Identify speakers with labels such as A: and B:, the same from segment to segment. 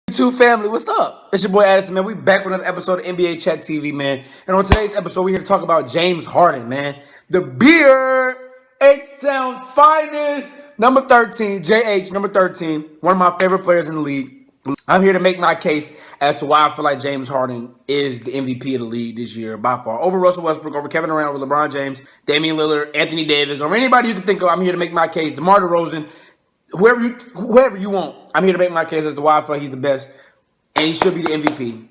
A: YouTube family, what's up? It's your boy Addison, man. We back with another episode of NBA Chat TV, man. And on today's episode, we're here to talk about James Harden, man. The beer, H-Town's finest, number 13, JH, number 13, one of my favorite players in the league. I'm here to make my case as to why I feel like James Harden is the MVP of the league this year by far. Over Russell Westbrook, over Kevin Durant, over LeBron James, Damian Lillard, Anthony Davis, or anybody you can think of. I'm here to make my case. DeMar DeRozan, whoever you want. I'm here to make my case as to why I feel like he's the best, and he should be the MVP.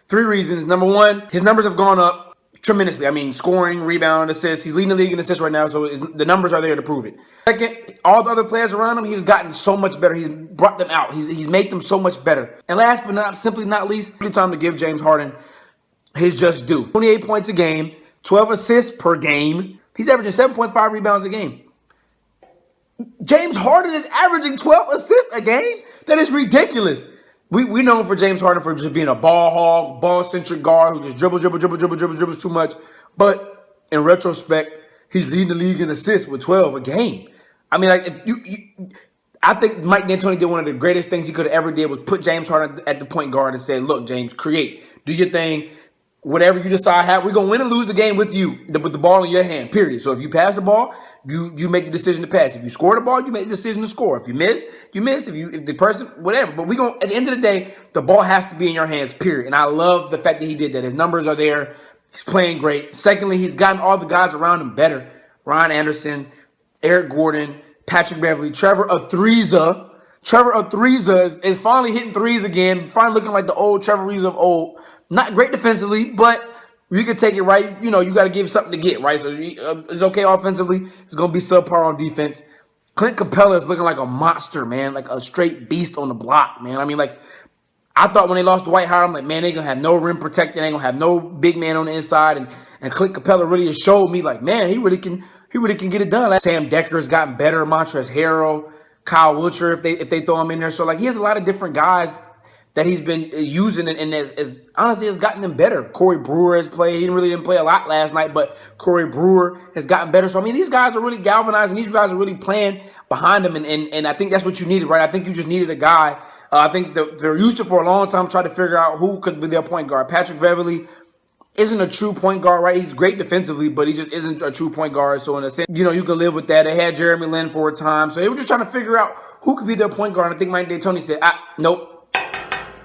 A: 3 reasons. Number 1, his numbers have gone up tremendously. I mean, scoring, rebound, assists. He's leading the league in assists right now, so the numbers are there to prove it. Second, all the other players around him, he's gotten so much better. He's brought them out. He's made them so much better. And last but not least, it's time to give James Harden his just due. 28 points a game, 12 assists per game. He's averaging 7.5 rebounds a game. James Harden is averaging 12 assists a game? That is ridiculous. We know for James Harden for just being a ball hog, ball-centric guard who just dribbles too much. But in retrospect, he's leading the league in assists with 12 a game. I mean, like I think Mike D'Antoni did one of the greatest things he could have ever did was put James Harden at the point guard and say, look, James, create. Do your thing. Whatever you decide, we're going to win and lose the game with you, with the ball in your hand, period. So if you pass the ball, you make the decision to pass. If you score the ball, you make the decision to score. If you miss, you miss. If the person, whatever. But at the end of the day, the ball has to be in your hands, period. And I love the fact that he did that. His numbers are there. He's playing great. Secondly, he's gotten all the guys around him better. Ryan Anderson, Eric Gordon, Patrick Beverly, Trevor Ariza. Trevor Ariza is finally hitting threes again, finally looking like the old Trevor Ariza of old. Not great defensively, but you can take it right. You know, you got to give something to get, right? So it's okay offensively. It's going to be subpar on defense. Clint Capella is looking like a monster, man, like a straight beast on the block, man. I mean, like, I thought when they lost Dwight Howard, I'm like, man, they're going to have no rim protecting. They ain't going to have no big man on the inside. And Clint Capella really has showed me, like, man, he really can get it done. Like, Sam Decker's gotten better. Montrezl Harrell, Kyle Wiltshire, if they throw him in there. So, like, he has a lot of different guys that he's been using and as honestly has gotten them better. Corey Brewer has played. He really didn't play a lot last night, but Corey Brewer has gotten better. So, I mean, these guys are really galvanizing. These guys are really playing behind them, and I think that's what you needed, right? I think you just needed a guy. I think they're used to for a long time trying to figure out who could be their point guard. Patrick Beverly isn't a true point guard, right? He's great defensively, but he just isn't a true point guard. So, in a sense, you can live with that. They had Jeremy Lin for a time. So, they were just trying to figure out who could be their point guard. And I think Mike D'Antoni said, nope.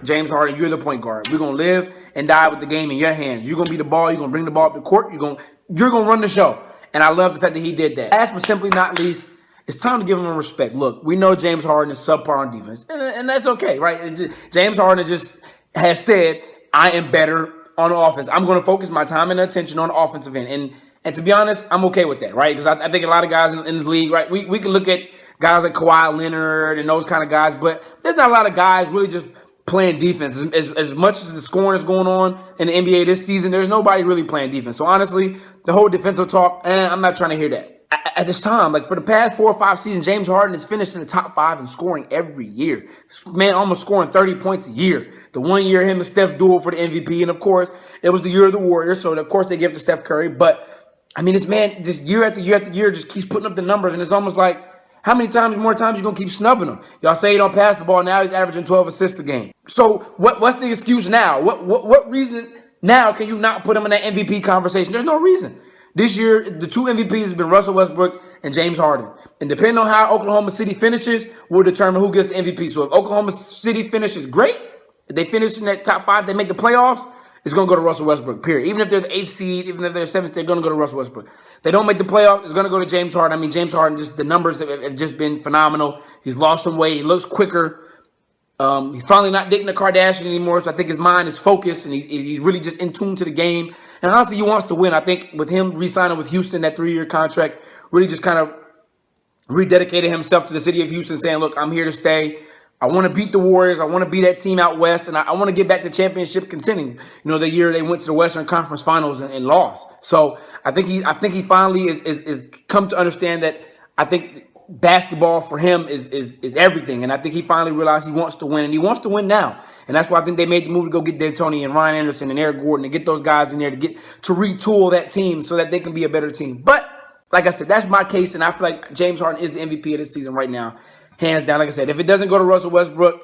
A: James Harden, you're the point guard. We're going to live and die with the game in your hands. You're going to be the ball. You're going to bring the ball up the court. You're going to run the show. And I love the fact that he did that. Last but simply not least, it's time to give him respect. Look, we know James Harden is subpar on defense, and that's okay, right? James Harden has said, I am better on offense. I'm going to focus my time and attention on the offensive end. And to be honest, I'm okay with that, right? Because I think a lot of guys in this league, right, we can look at guys like Kawhi Leonard and those kind of guys, but there's not a lot of guys really just playing defense. As much as the scoring is going on in the NBA this season, there's nobody really playing defense. So honestly, the whole defensive talk, I'm not trying to hear that. At this time, like for the past 4 or 5 seasons, James Harden has finished in the top 5 in scoring every year. Man, almost scoring 30 points a year. The 1 year him and Steph dueled for the MVP, and of course, it was the year of the Warriors, so of course they give it to Steph Curry. But I mean, this man just year after year after year just keeps putting up the numbers, and it's almost like, how many more times you going to keep snubbing him? Y'all say he don't pass the ball. Now he's averaging 12 assists a game. So what's the excuse now? What reason now can you not put him in that MVP conversation? There's no reason. This year, the 2 MVPs have been Russell Westbrook and James Harden. And depending on how Oklahoma City finishes will determine who gets the MVP. So if Oklahoma City finishes great, if they finish in that top 5, they make the playoffs, it's going to go to Russell Westbrook, period. Even if they're the 8th seed, even if they're 7th, they're going to go to Russell Westbrook. They don't make the playoffs, it's going to go to James Harden. I mean, James Harden, just the numbers have just been phenomenal. He's lost some weight. He looks quicker. He's finally not dating the Kardashian anymore, so I think his mind is focused, and he's really just in tune to the game. And honestly, he wants to win. I think with him re-signing with Houston, that 3-year contract, really just kind of rededicated himself to the city of Houston, saying, look, I'm here to stay. I want to beat the Warriors. I want to beat that team out west, and I want to get back to championship contending. The year they went to the Western Conference Finals and lost. So I think he finally is come to understand that. I think basketball for him is everything, and I think he finally realized he wants to win, and he wants to win now. And that's why I think they made the move to go get D'Antoni and Ryan Anderson and Eric Gordon and get those guys in there to retool that team so that they can be a better team. But like I said, that's my case, and I feel like James Harden is the MVP of this season right now. Hands down, like I said, if it doesn't go to Russell Westbrook,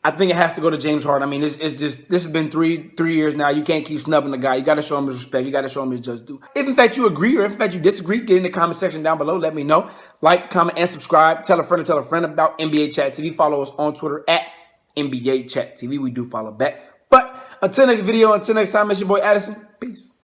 A: I think it has to go to James Harden. I mean, it's just this has been three years now. You can't keep snubbing the guy. You got to show him his respect. You got to show him his just due. If in fact you agree or if in fact you disagree, get in the comment section down below. Let me know. Like, comment, and subscribe. Tell a friend to tell a friend about NBA Chat TV. Follow us on Twitter at NBA Chat TV. We do follow back. But until next video, until next time, it's your boy Addison. Peace.